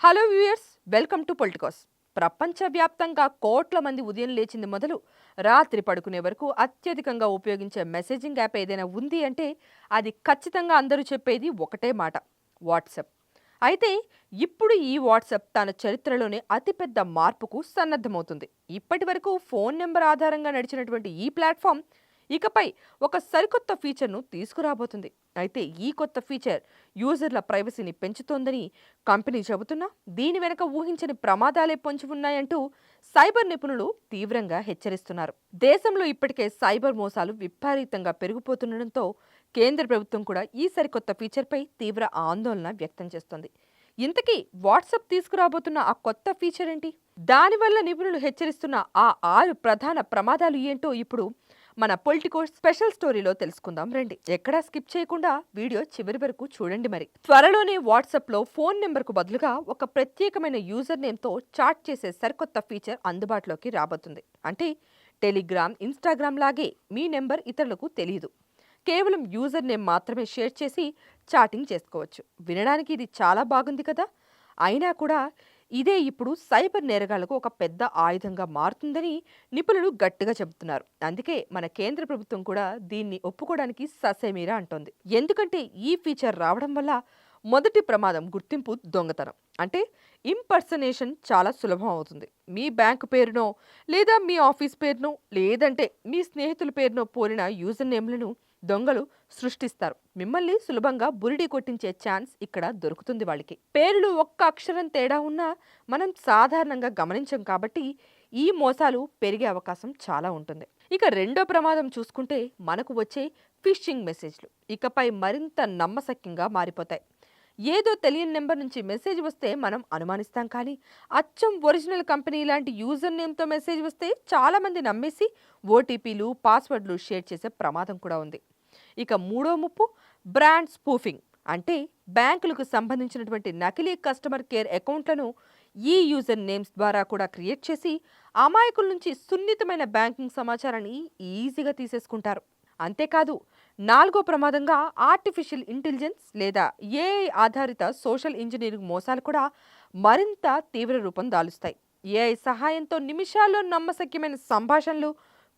Hello viewers, welcome to Politicos. ప్రపంచవ్యాప్తంగా కోట్ల మంది ఉదయం లేచింది మొదలు రాత్రి పడుకునే వరకు అత్యధికంగా ఉపయోగించే మెసేజింగ్ యాప్ ఏదైనా ఉంది అంటే అది ఖచ్చితంగా అందరూ చెప్పేది ఒకటే మాట: వాట్సాప్. అయితే ఇప్పుడు ఈ వాట్సాప్ తన చరిత్రలోనే అతిపెద్ద మార్పుకు సన్నద్ధమవుతుంది. ఇప్పటి వరకు ఫోన్ నెంబర్ ఆధారంగా నడిచినటువంటి ఈ ప్లాట్ఫామ్ ఇకపై ఒక సరికొత్త ఫీచర్ను తీసుకురాబోతుంది. అయితే ఈ కొత్త ఫీచర్ యూజర్ల ప్రైవసీని పెంచుతోందని కంపెనీ చెబుతున్నా, దీని వెనక ఊహించని ప్రమాదాలే పొంచి ఉన్నాయంటూ సైబర్ నిపుణులు తీవ్రంగా హెచ్చరిస్తున్నారు. దేశంలో ఇప్పటికే సైబర్ మోసాలు విపరీతంగా పెరిగిపోతుండటంతో కేంద్ర ప్రభుత్వం కూడా ఈ సరికొత్త ఫీచర్పై తీవ్ర ఆందోళన వ్యక్తం చేస్తోంది. ఇంతకీ వాట్సాప్ తీసుకురాబోతున్న ఆ కొత్త ఫీచర్ ఏంటి? దానివల్ల నిపుణులు హెచ్చరిస్తున్న ఆ 6 ప్రధాన ప్రమాదాలు ఏంటో ఇప్పుడు మన పొలిటికో స్పెషల్ స్టోరీలో తెలుసుకుందాం రండి. ఎక్కడా స్కిప్ చేయకుండా వీడియో చివరి వరకు చూడండి. మరి త్వరలోనే వాట్సాప్ లో ఫోన్ నెంబర్ కు బదులుగా ఒక ప్రత్యేకమైన యూజర్ నేమ్ తో చాట్ చేసే సరికొత్త ఫీచర్ అందుబాటులోకి రాబోతుంది. అంటే టెలిగ్రామ్, ఇన్స్టాగ్రామ్ లాగే మీ నెంబర్ ఇతరులకు తెలియదు. కేవలం యూజర్ నేమ్ మాత్రమే షేర్ చేసి చాటింగ్ చేసుకోవచ్చు. వినడానికి ఇది చాలా బాగుంది కదా. అయినా కూడా ఇదే ఇప్పుడు సైబర్ నేరగాళ్లకు ఒక పెద్ద ఆయుధంగా మారుతుందని నిపుణులు గట్టిగా చెబుతున్నారు. అందుకే మన కేంద్ర ప్రభుత్వం కూడా దీన్ని ఒప్పుకోవడానికి ససేమీరా అంటోంది. ఎందుకంటే ఈ ఫీచర్ రావడం వల్ల మొదటి ప్రమాదం గుర్తింపు దొంగతనం, అంటే ఇంపర్సనేషన్ చాలా సులభం అవుతుంది. మీ బ్యాంకు పేరునో లేదా మీ ఆఫీస్ పేరునో లేదంటే మీ స్నేహితుల పేరునో పోలిన యూజర్ నేమ్లను దొంగలు సృష్టిస్తారు. మిమ్మల్ని సులభంగా బురిడి కొట్టించే ఛాన్స్ ఇక్కడ దొరుకుతుంది వాళ్ళకి. పేర్లు ఒక్క అక్షరం తేడా ఉన్నా మనం సాధారణంగా గమనించం కాబట్టి ఈ మోసాలు పెరిగే అవకాశం చాలా ఉంటుంది. ఇక రెండో ప్రమాదం చూసుకుంటే మనకు వచ్చే ఫిషింగ్ మెసేజ్లు ఇకపై మరింత నమ్మశక్యంగా మారిపోతాయి. ఏదో తెలియని నెంబర్ నుంచి మెసేజ్ వస్తే మనం అనుమానిస్తాం, కానీ అచ్చం ఒరిజినల్ కంపెనీ లాంటి యూజర్ నేమ్తో మెసేజ్ వస్తే చాలా మంది నమ్మేసి ఓటీపీలు, పాస్వర్డ్లు షేర్ చేసే ప్రమాదం కూడా ఉంది. ఇక మూడో ముప్పు బ్రాండ్ స్పూఫింగ్, అంటే బ్యాంకులకు సంబంధించినటువంటి నకిలీ కస్టమర్ కేర్ అకౌంట్లను ఈ యూజర్ నేమ్స్ ద్వారా కూడా క్రియేట్ చేసి అమాయకుల నుంచి సున్నితమైన బ్యాంకింగ్ సమాచారాన్ని ఈజీగా తీసేసుకుంటారు. అంతేకాదు, నాలుగో ప్రమాదంగా ఆర్టిఫిషియల్ ఇంటెలిజెన్స్ లేదా ఏఐ ఆధారిత సోషల్ ఇంజనీరింగ్ మోసాలు కూడా మరింత తీవ్ర రూపం దాలుస్తాయి. ఏఐ సహాయంతో నిమిషాల్లో నమ్మశక్యమైన సంభాషణలు,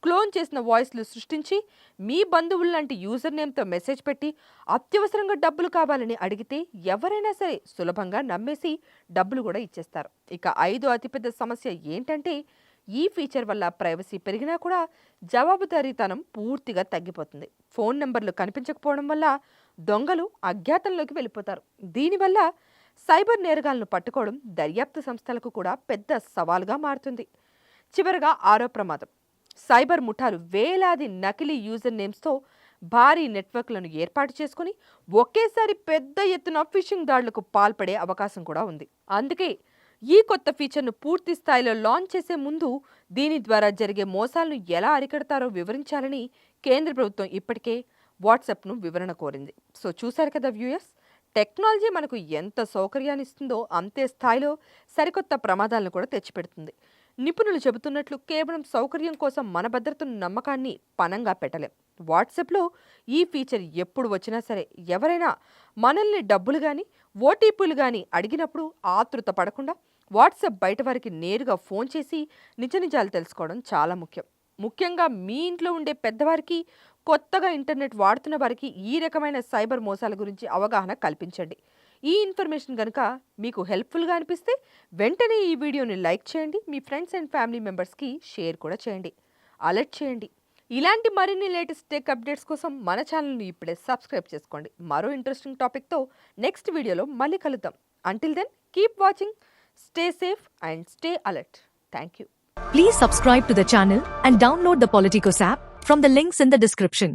క్లోన్ చేసిన వాయిస్లు సృష్టించి మీ బంధువుల లాంటి యూజర్ నేమ్తో మెసేజ్ పెట్టి అత్యవసరంగా డబ్బులు కావాలని అడిగితే ఎవరైనా సరే సులభంగా నమ్మేసి డబ్బులు కూడా ఇచ్చేస్తారు. ఇక ఐదో అతిపెద్ద సమస్య ఏంటంటే ఈ ఫీచర్ వల్ల ప్రైవసీ పెరిగినా కూడా జవాబుదారీతనం పూర్తిగా తగ్గిపోతుంది. ఫోన్ నెంబర్లు కనిపించకపోవడం వల్ల దొంగలు అజ్ఞాతంలోకి వెళ్ళిపోతారు. దీనివల్ల సైబర్ నేరగాళ్లను పట్టుకోవడం దర్యాప్తు సంస్థలకు కూడా పెద్ద సవాలుగా మారుతుంది. చివరగా ఆరో ప్రమాదం, సైబర్ ముఠాలు వేలాది నకిలీ యూజర్ నేమ్స్తో భారీ నెట్వర్క్లను ఏర్పాటు చేసుకుని ఒకేసారి పెద్ద ఎత్తున ఫిషింగ్ దాడులకు పాల్పడే అవకాశం కూడా ఉంది. అందుకే ఈ కొత్త ఫీచర్ను పూర్తి స్థాయిలో లాంచ్ చేసే ముందు దీని ద్వారా జరిగే మోసాలను ఎలా అరికడతారో వివరించాలని కేంద్ర ప్రభుత్వం ఇప్పటికే వాట్సాప్ను వివరణ కోరింది. సో చూశారు కదా వ్యూయర్స్, టెక్నాలజీ మనకు ఎంత సౌకర్యాన్ని ఇస్తుందో అంతే స్థాయిలో సరికొత్త ప్రమాదాలను కూడా తెచ్చిపెడుతుంది. నిపుణులు చెబుతున్నట్లు కేవలం సౌకర్యం కోసం మన భద్రతను, నమ్మకాన్ని పణంగా పెట్టలేం. వాట్సాప్లో ఈ ఫీచర్ ఎప్పుడు వచ్చినా సరే ఎవరైనా మనల్ని డబ్బులు కానీ ఓటీపీలు కానీ అడిగినప్పుడు ఆతృత పడకుండా వాట్సాప్ బయట వారికి నేరుగా ఫోన్ చేసి నిజ నిజాలు తెలుసుకోవడం చాలా ముఖ్యం. ముఖ్యంగా మీ ఇంట్లో ఉండే పెద్దవారికి, కొత్తగా ఇంటర్నెట్ వాడుతున్న వారికి ఈ రకమైన సైబర్ మోసాల గురించి అవగాహన కల్పించండి. ఈ ఇన్ఫర్మేషన్ కనుక మీకు హెల్ప్ఫుల్గా అనిపిస్తే వెంటనే ఈ వీడియోని లైక్ చేయండి, మీ ఫ్రెండ్స్ అండ్ ఫ్యామిలీ మెంబర్స్కి షేర్ కూడా చేయండి, అలర్ట్ చేయండి. ఇలాంటి మరిన్ని లేటెస్ట్ టెక్ అప్డేట్స్ కోసం మన ఛానల్ని ఇప్పుడే సబ్స్క్రైబ్ చేసుకోండి. మరో ఇంట్రెస్టింగ్ టాపిక్తో నెక్స్ట్ వీడియోలో మళ్ళీ కలుద్దాం. Until then keep watching, stay safe and stay alert. Thank you. Please subscribe to the channel and download the Politicos app from the links in the description.